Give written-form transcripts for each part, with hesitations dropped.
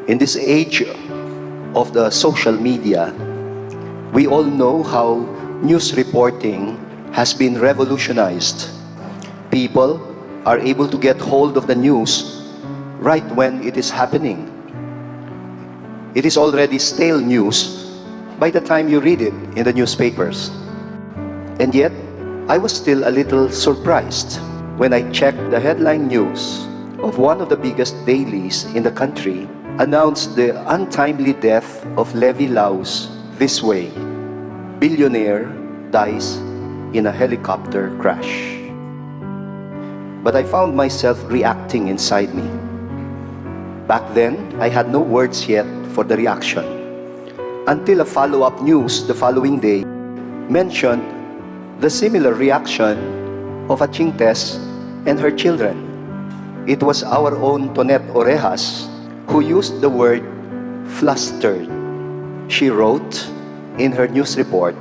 In this age of the social media, we all know how news reporting has been revolutionized. People are able to get hold of the news right when it is happening. It is already stale news by the time you read it in the newspapers. And yet, I was still a little surprised when I checked the headline news of one of the biggest dailies in the country announced the untimely death of Levy Laus this way: billionaire dies in a helicopter crash. But I found myself reacting inside me. Back then, I had no words yet for the reaction, until a follow-up news the following day mentioned the similar reaction of a Chintes and her children. It was our own Tonet Orejas who used the word flustered. She wrote in her news report,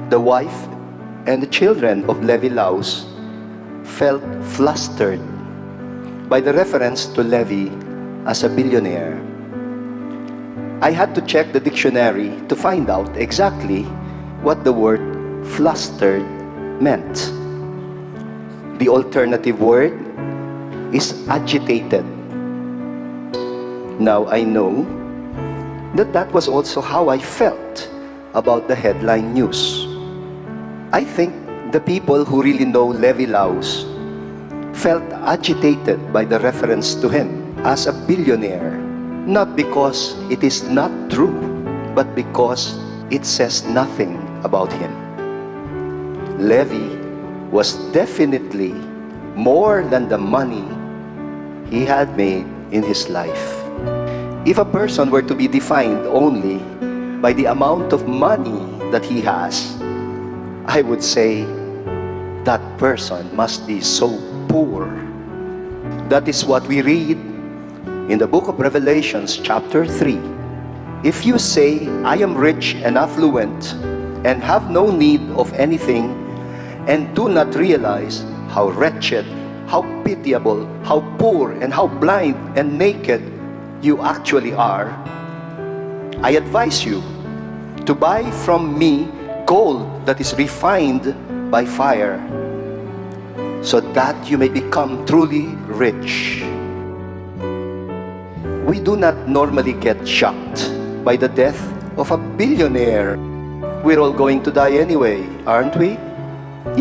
"The wife and the children of Levy Laus felt flustered by the reference to Levy as a billionaire." I had to check the dictionary to find out exactly what the word flustered meant. The alternative word is agitated. Now I know that that was also how I felt about the headline news. I think the people who really know Levy Laus felt agitated by the reference to him as a billionaire, not because it is not true, but because it says nothing about him. Levy was definitely more than the money he had made in his life. If a person were to be defined only by the amount of money that he has, I would say that person must be so poor. That is what we read in the book of Revelations, chapter 3. If you say, "I am rich and affluent and have no need of anything," and do not realize how wretched, how pitiable, how poor, and how blind and naked you actually are, I advise you to buy from me gold that is refined by fire, so that you may become truly rich. We do not normally get shocked by the death of a billionaire. We're all going to die anyway, aren't we?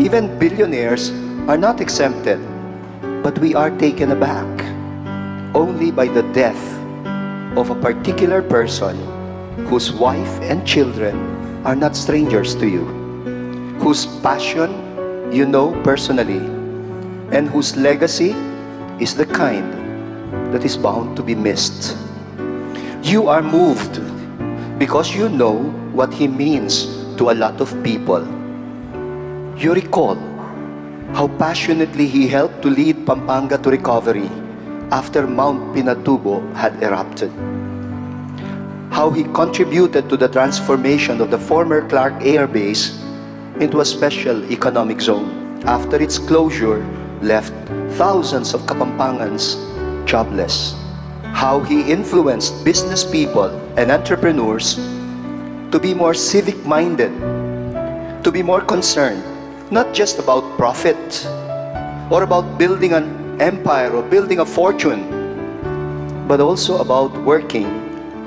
Even billionaires are not exempted, but we are taken aback only by the death of a particular person whose wife and children are not strangers to you, whose passion you know personally, and whose legacy is the kind that is bound to be missed. You are moved because you know what he means to a lot of people. You recall how passionately he helped to lead Pampanga to recovery after Mount Pinatubo had erupted. How he contributed to the transformation of the former Clark Air Base into a special economic zone after its closure left thousands of Kapampangans jobless. How he influenced business people and entrepreneurs to be more civic-minded, to be more concerned, not just about profit or about building an empire or building a fortune, but also about working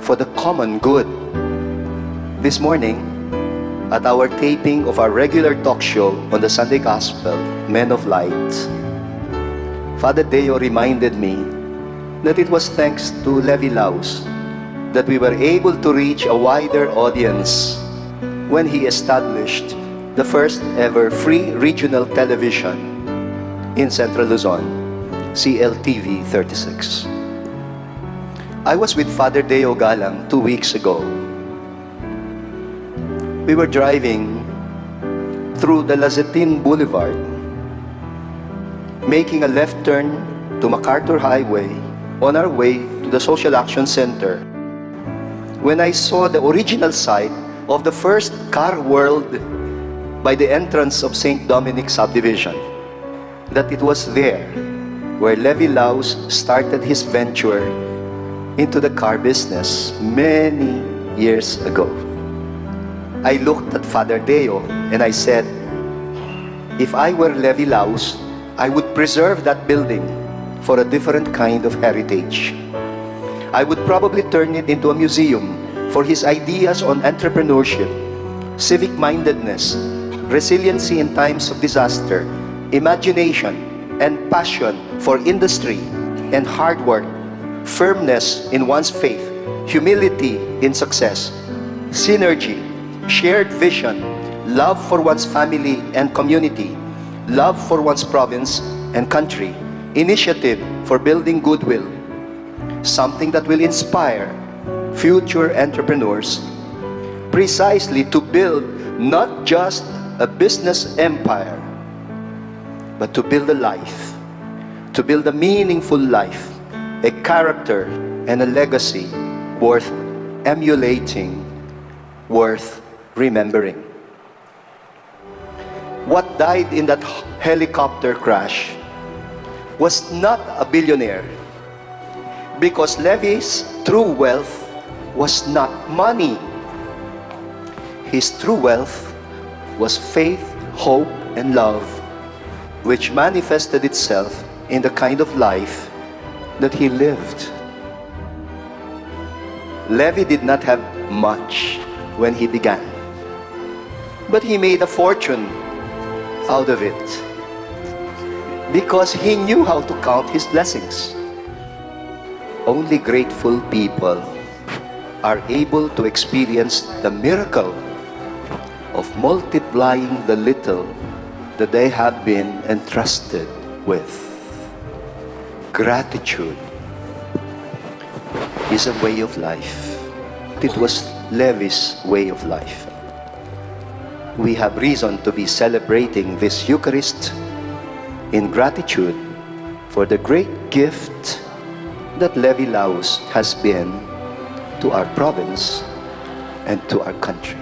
for the common good. This morning, at our taping of our regular talk show on the Sunday Gospel, Men of Light, Father Deo reminded me that it was thanks to Levy Laus that we were able to reach a wider audience when he established the first ever free regional television in Central Luzon, CLTV 36. I was with Father Deo Galang 2 weeks ago. We were driving through the Lazetin Boulevard, making a left turn to MacArthur Highway on our way to the Social Action Center, when I saw the original site of the first car world by the entrance of St. Dominic Subdivision, that it was there where Levy Laus started his venture into the car business many years ago. I looked at Father Deo and I said, if I were Levy Laus, I would preserve that building for a different kind of heritage. I would probably turn it into a museum for his ideas on entrepreneurship, civic-mindedness, resiliency in times of disaster, imagination, and passion for industry and hard work, firmness in one's faith, humility in success, synergy, shared vision, love for one's family and community, love for one's province and country, initiative for building goodwill, something that will inspire future entrepreneurs precisely to build not just a business empire, but to build a life, to build a meaningful life, a character and a legacy worth emulating, worth remembering. What died in that helicopter crash was not a billionaire, because Levy's true wealth was not money. His true wealth was faith, hope, and love, which manifested itself in the kind of life that he lived. Levy did not have much when he began, but he made a fortune out of it because he knew how to count his blessings. Only grateful people are able to experience the miracle of multiplying the little that they have been entrusted with. Gratitude is a way of life. It was Levy's way of life. We have reason to be celebrating this Eucharist in gratitude for the great gift that Levy Laus has been to our province and to our country.